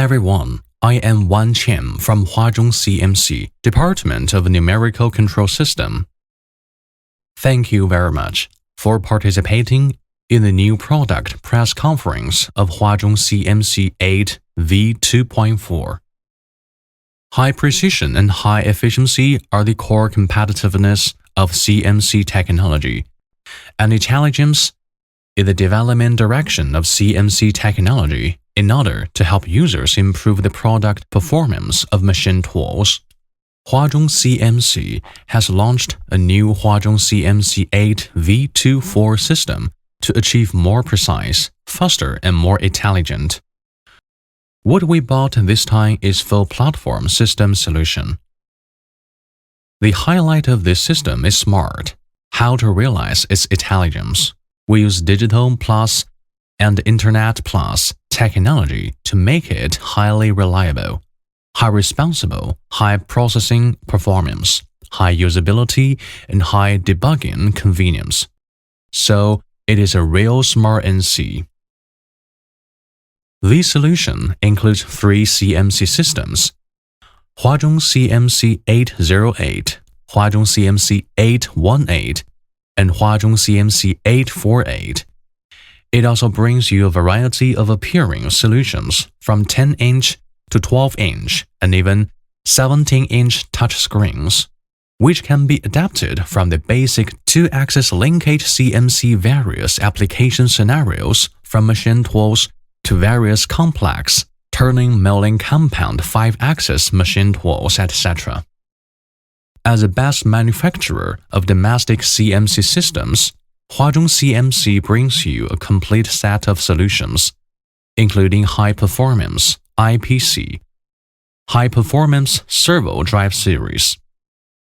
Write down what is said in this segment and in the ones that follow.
everyone. I am Wan Qian from Huazhong CMC, Department of Numerical Control System. Thank you very much for participating in the new product press conference of Huazhong HNC-8 v2.4. High precision and high efficiency are the core competitiveness of CMC technology, and intelligence is the development direction of CMC technology in order to help users improve the product performance of machine tools. Huazhong CMC has launched a new Huazhong HNC-8 v2.4 system to achieve more precise, faster, and more intelligent. What we bought this time is full platform system solution. The highlight of this system is smart. How to realize its intelligence? We use digital plus and internet plus technology to make it highly reliable, high responsible, high processing performance, high usability, and high debugging convenience. So it is a real smart NC. This solution includes 3 CMC systems: Huazhong CMC-808, Huazhong CMC-818, and Huazhong CMC-848. It also brings you a variety of appearing solutions from 10-inch to 12-inch and even 17-inch touchscreens, which can be adapted from the basic 2-axis linkage CMC various application scenarios from machine tools to various complex turning milling compound 5-axis machine tools, etc. As the best manufacturer of domestic CMC systems, Huazhong CMC brings you a complete set of solutions, including high-performance IPC, high-performance servo drive series,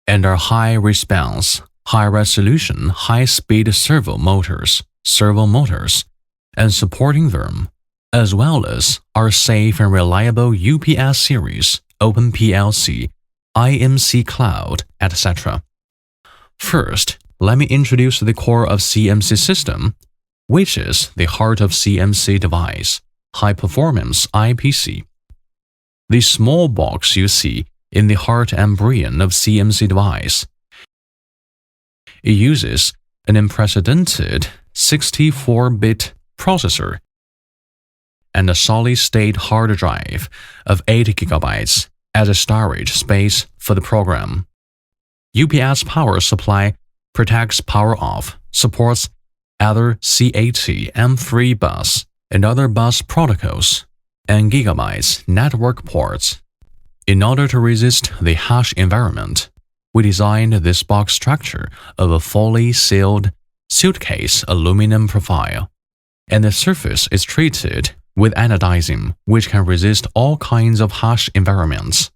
and our high-response, high-resolution, high-speed servo motors, and supporting them, as well as our safe and reliable UPS series, OpenPLC, IMC Cloud, etc. First, let me introduce the core of CMC system, which is the heart of CMC device, high-performance IPC. The small box you see in the heart and brain of CMC device. It uses an unprecedented 64-bit processor and a solid-state hard drive of 8 GB as a storage space for the program. UPS power supply protects power off, supports other CAT M3 bus and other bus protocols, and gigabytes network ports. In order to resist the harsh environment, we designed this box structure of a fully sealed suitcase aluminum profile, and the surface is treated with anodizing, which can resist all kinds of harsh environments.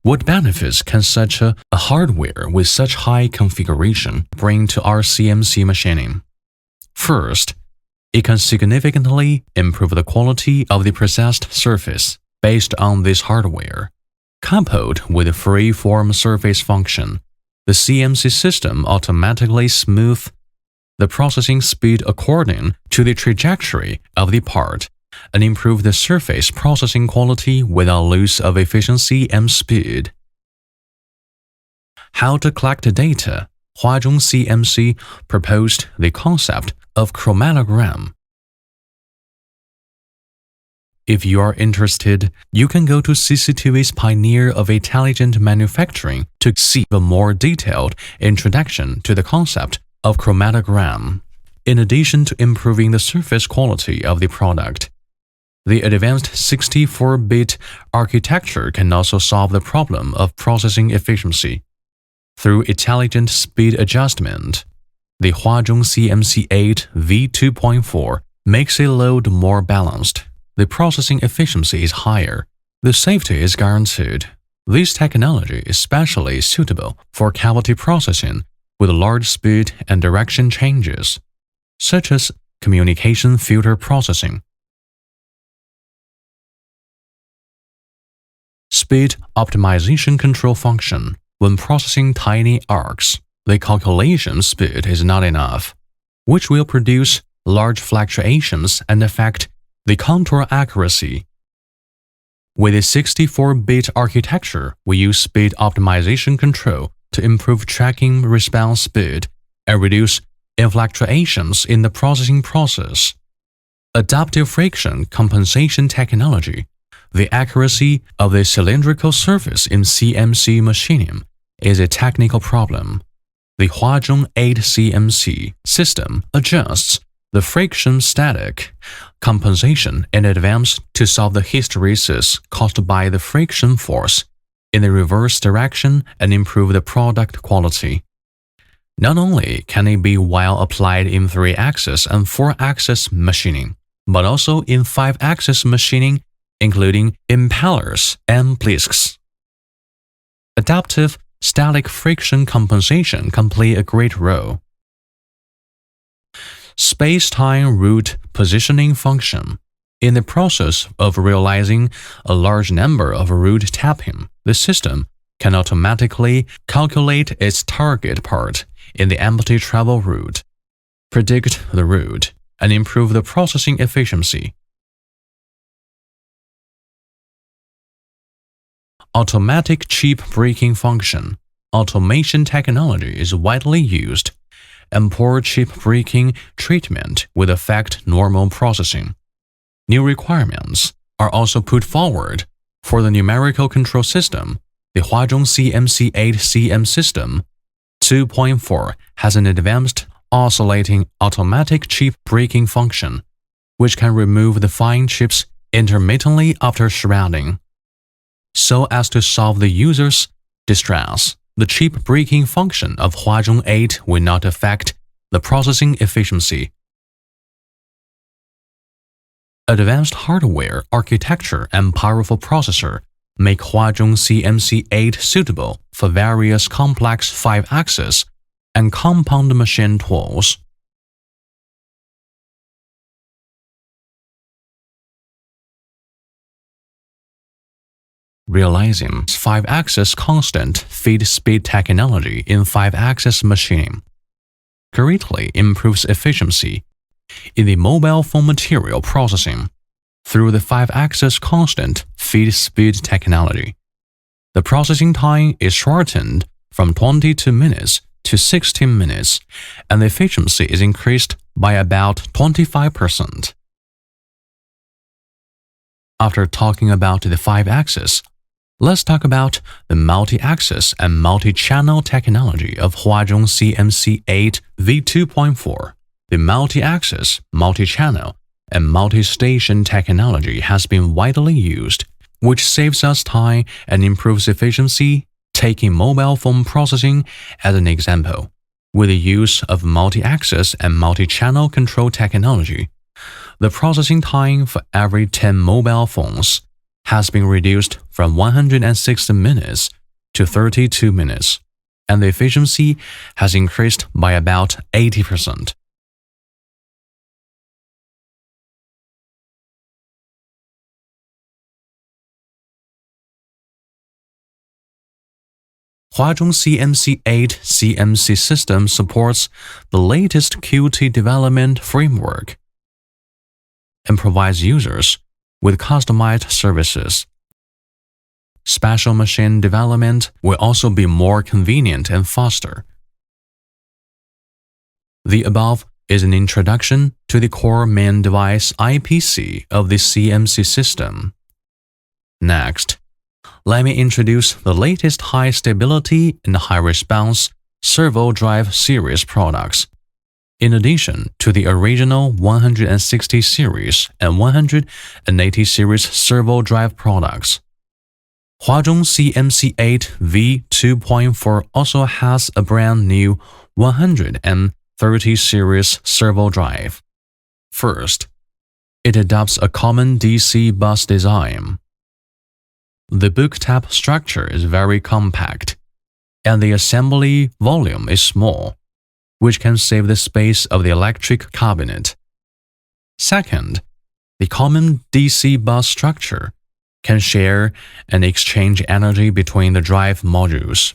What benefits can such a hardware with such high configuration bring to our CMC machining? First, it can significantly improve the quality of the processed surface based on this hardware. Coupled with the free-form surface function, the CMC system automatically smooths the processing speed according to the trajectory of the part and improve the surface processing quality without loss of efficiency and speed. How to collect data? Huazhong CMC proposed the concept of chromatogram. If you are interested, you can go to CCTV's Pioneer of Intelligent Manufacturing to see a more detailed introduction to the concept of chromatogram. In addition to improving the surface quality of the product, the advanced 64-bit architecture can also solve the problem of processing efficiency. Through intelligent speed adjustment, the Huazhong CMC-8 v2.4 makes a load more balanced. The processing efficiency is higher. The safety is guaranteed. This technology is especially suitable for cavity processing with large speed and direction changes, such as communication filter processing. Speed optimization control function. When processing tiny arcs, the calculation speed is not enough, which will produce large fluctuations and affect The contour accuracy. With a 64-bit architecture, we use speed optimization control to improve tracking response speed and reduce fluctuations in the processing process. Adaptive friction compensation technology. The accuracy of the cylindrical surface in CMC machining is a technical problem. The HNC-8 CMC system adjusts the friction static compensation in advance to solve the hysteresis caused by the friction force in the reverse direction and improve the product quality. Not only can it be well applied in 3-axis and 4-axis machining, but also in 5-axis machining, including impellers and plisks. Adaptive static friction compensation can play a great role. Space-time root positioning function. In the process of realizing a large number of root tapping, the system can automatically calculate its target part in the empty travel route, predict the route, and improve the processing efficiency. Automatic chip braking function. Automation technology is widely used, and poor chip braking treatment would affect normal processing. New requirements are also put forward for the numerical control system. The Huazhong CMC-8 CM system 2.4 has an advanced oscillating automatic chip braking function, which can remove the fine chips intermittently after shrouding, so as to solve the user's distress. The chip braking function of Huazhong 8 will not affect the processing efficiency. Advanced hardware architecture and powerful processor make Huazhong CMC-8 suitable for various complex 5-axis and compound machine tools. Realizing 5-axis constant feed speed technology in 5-axis machining greatly improves efficiency in the mobile phone material processing through the 5-axis constant feed speed technology. The processing time is shortened from 22 minutes to 16 minutes, and the efficiency is increased by about 25%. After talking about the 5-axis, let's talk about the multi-axis and multi-channel technology of Huazhong CMC-8 v2.4. The multi-axis, multi-channel, and multi-station technology has been widely used, which saves us time and improves efficiency. Taking mobile phone processing as an example, with the use of multi-axis and multi-channel control technology, the processing time for every 10 mobile phones has been reduced from 160 minutes to 32 minutes, and the efficiency has increased by about 80%. Huazhong CMC-8 CMC system supports the latest Qt development framework and provides users with customized services. Special machine development will also be more convenient and faster. The above is an introduction to the core main device IPC of the CMC system. Next, let me introduce the latest high stability and high response servo drive series products, in addition to the original 160 series and 180 series servo drive products. Huazhong CMC-8 v2.4 also has a brand new 130 series servo drive. First, it adopts a common DC bus design. The book tab structure is very compact, and the assembly volume is small, which can save the space of the electric cabinet. Second, the common DC bus structure can share and exchange energy between the drive modules.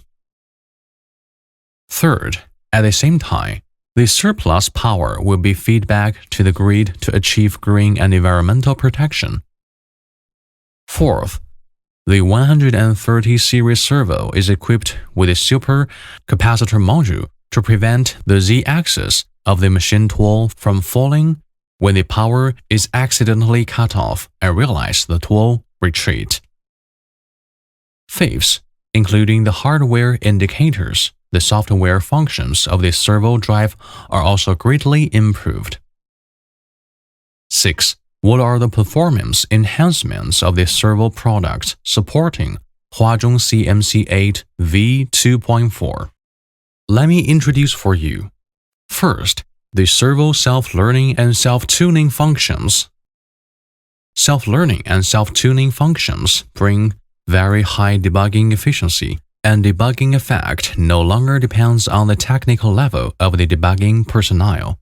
Third, at the same time, The surplus power will be fed back to the grid to achieve green and environmental protection. Fourth, the 130 series servo is equipped with a super capacitor module to prevent the Z-axis of the machine tool from falling when the power is accidentally cut off and realize the tool retreat. Fifth, including the hardware indicators, the software functions of the servo drive are also greatly improved. 6. What are the performance enhancements of the servo product supporting Huazhong CMC-8 V2.4? Let me introduce for you. First, the servo self-learning and self-tuning functions. Self-learning and self-tuning functions bring very high debugging efficiency, and debugging effect no longer depends on the technical level of the debugging personnel.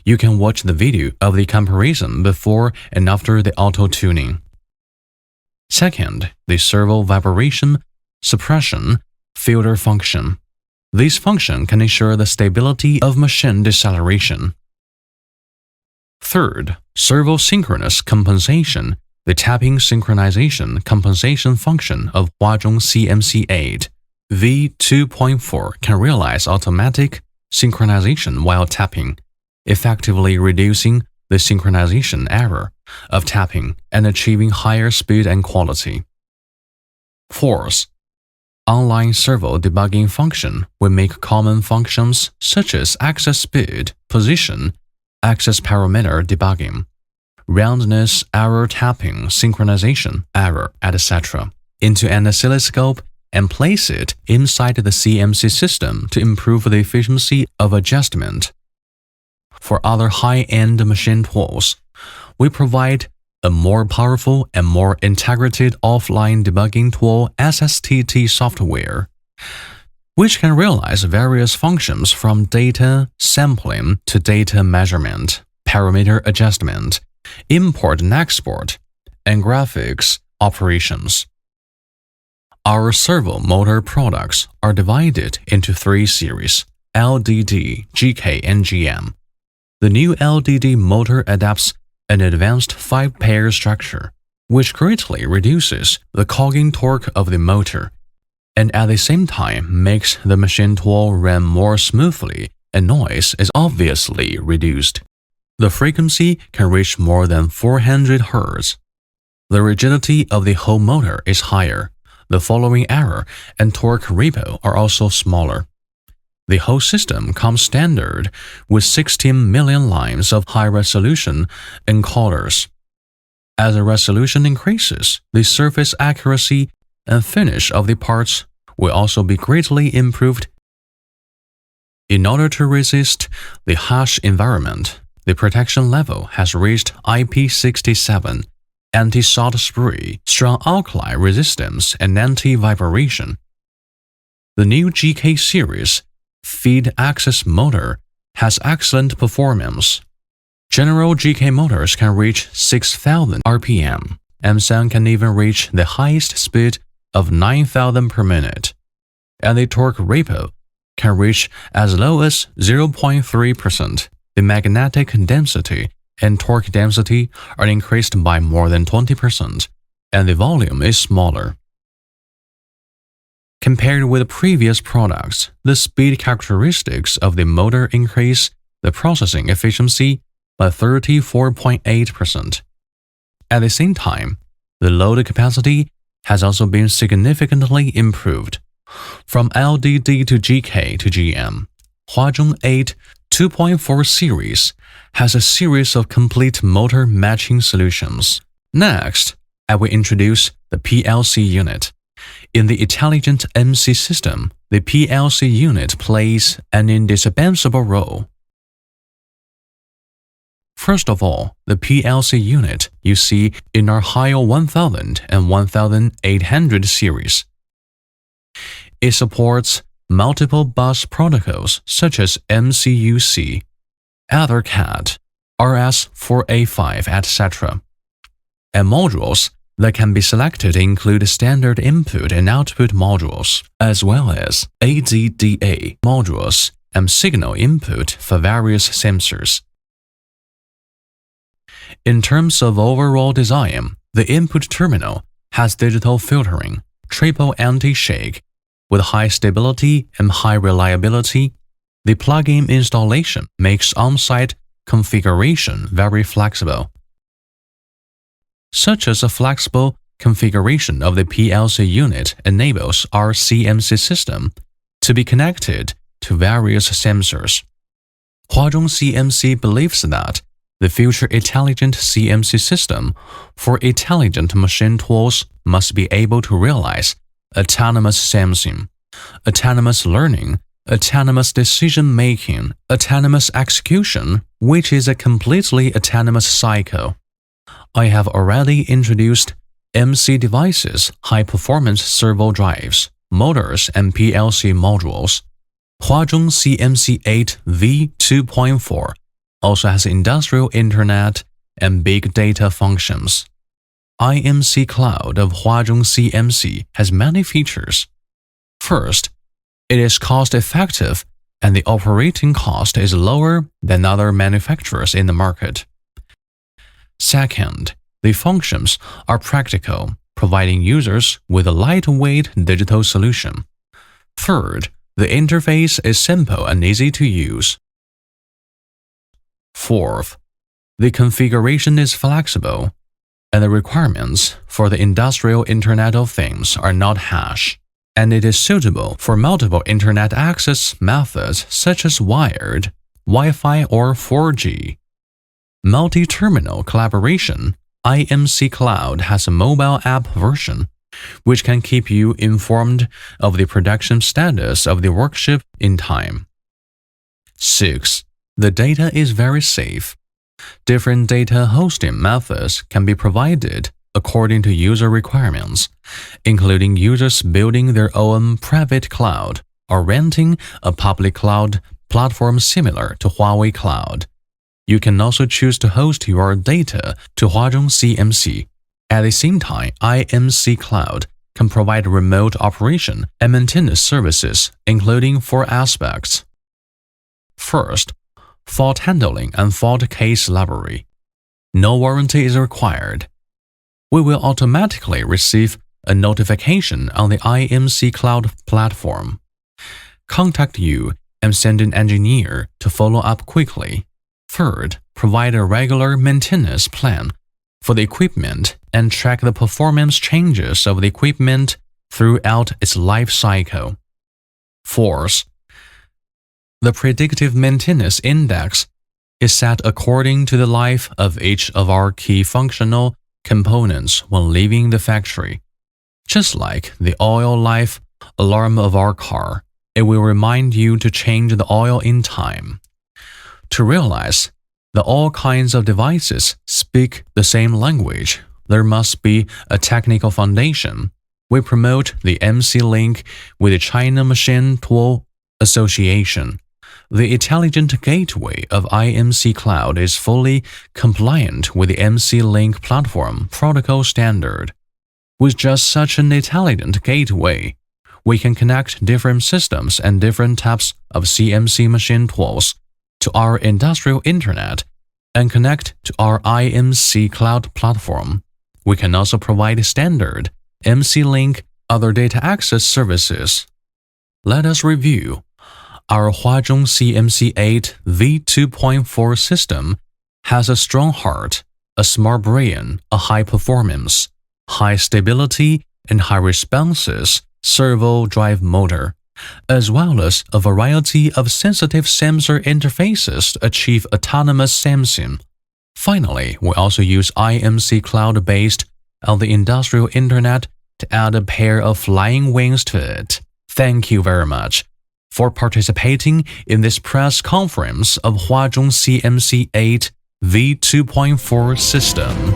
You can watch the video of the comparison before and after the auto-tuning. Second, the servo vibration suppression filter function. This function can ensure the stability of machine deceleration. Third, servo synchronous compensation. The tapping synchronization compensation function of Huazhong CMC-8 V2.4 can realize automatic synchronization while tapping, effectively reducing the synchronization error of tapping and achieving higher speed and quality. Fourth, online servo debugging function will make common functions such as access speed, position, access parameter debugging, roundness, error tapping, synchronization, error, etc. into an oscilloscope and place it inside the CMC system to improve the efficiency of adjustment. For other high-end machine tools, we provide a more powerful and more integrated offline debugging tool SSTT software, which can realize various functions from data sampling to data measurement, parameter adjustment, import and export, and graphics operations. Our servo motor products are divided into 3 series: LDD, GK, and GM. The new LDD motor adapts an advanced 5-pair structure, which greatly reduces the cogging torque of the motor, and at the same time makes the machine tool run more smoothly, and noise is obviously reduced. The frequency can reach more than 400 Hz. The rigidity of the whole motor is higher. The following error and torque repo are also smaller. The whole system comes standard with 16 million lines of high-resolution encoders. As the resolution increases, the surface accuracy and finish of the parts will also be greatly improved. In order to resist the harsh environment, the protection level has reached IP67, anti-salt spray, strong alkali resistance, and anti-vibration. The new GK series feed access motor has excellent performance. General GK motors can reach 6,000 RPM, and some can even reach the highest speed of 9,000 per minute, and the torque repo can reach as low as 0.3%. The magnetic density and torque density are increased by more than 20%, and the volume is smaller. Compared with previous products, the speed characteristics of the motor increase the processing efficiency by 34.8%. At the same time, the load capacity has also been significantly improved. From LDD to GK to GM, Huazhong 8 2.4 series has a series of complete motor matching solutions. Next, I will introduce the PLC unit. In the intelligent MC system, the PLC unit plays an indispensable role. First of all, the PLC unit you see in our HIO 1000 and 1800 series. It supports multiple bus protocols such as MCUC, EtherCAT, RS485, etc. And modules that can be selected include standard input and output modules, as well as ADDA modules and signal input for various sensors. In terms of overall design, the input terminal has digital filtering, triple anti-shake, with high stability and high reliability. The plug-in installation makes on-site configuration very flexible, such as a flexible configuration of the PLC unit enables our CMC system to be connected to various sensors. Huazhong CMC believes that the future intelligent CMC system for intelligent machine tools must be able to realize autonomous sensing, autonomous learning, autonomous decision-making, autonomous execution, which is a completely autonomous cycle. I have already introduced MC devices, high-performance servo drives, motors, and PLC modules. Huazhong CMC-8 v2.4 also has industrial internet and big data functions. IMC Cloud of Huazhong CMC has many features. First, it is cost-effective and the operating cost is lower than other manufacturers in the market. Second, the functions are practical, providing users with a lightweight digital solution. Third, the interface is simple and easy to use. Fourth, the configuration is flexible, and the requirements for the industrial Internet of Things are not harsh, and it is suitable for multiple Internet access methods such as wired, Wi-Fi, or 4G. Multi-terminal collaboration. IMC Cloud has a mobile app version, which can keep you informed of the production status of the workshop in time. 6. The data is very safe. Different data hosting methods can be provided according to user requirements, including users building their own private cloud or renting a public cloud platform similar to Huawei Cloud. You can also choose to host your data to Huazhong CMC. At the same time, IMC Cloud can provide remote operation and maintenance services, including 4 aspects. First, fault handling and fault case library. No warranty is required. We will automatically receive a notification on the IMC Cloud platform, contact you, and send an engineer to follow up quickly. Third, provide a regular maintenance plan for the equipment and track the performance changes of the equipment throughout its life cycle. Fourth, the predictive maintenance index is set according to the life of each of our key functional components when leaving the factory. Just like the oil life alarm of our car, it will remind you to change the oil in time. To realize that all kinds of devices speak the same language, there must be a technical foundation. We promote the MC link with the China Machine Tool Association. The intelligent gateway of IMC Cloud is fully compliant with the MC Link platform protocol standard. With just such an intelligent gateway, we can connect different systems and different types of CMC machine tools to our industrial internet and connect to our IMC Cloud platform. We can also provide standard MC Link other data access services. Let us review. Our Huazhong CMC-8 v2.4 system has a strong heart, a smart brain, a high performance, high stability, and high responses servo drive motor, as well as a variety of sensitive sensor interfaces to achieve autonomous sensing. Finally, we also use IMC Cloud based on the industrial internet to add a pair of flying wings to it. Thank you very much for participating in this press conference of Huazhong CMC-8 v2.4 system.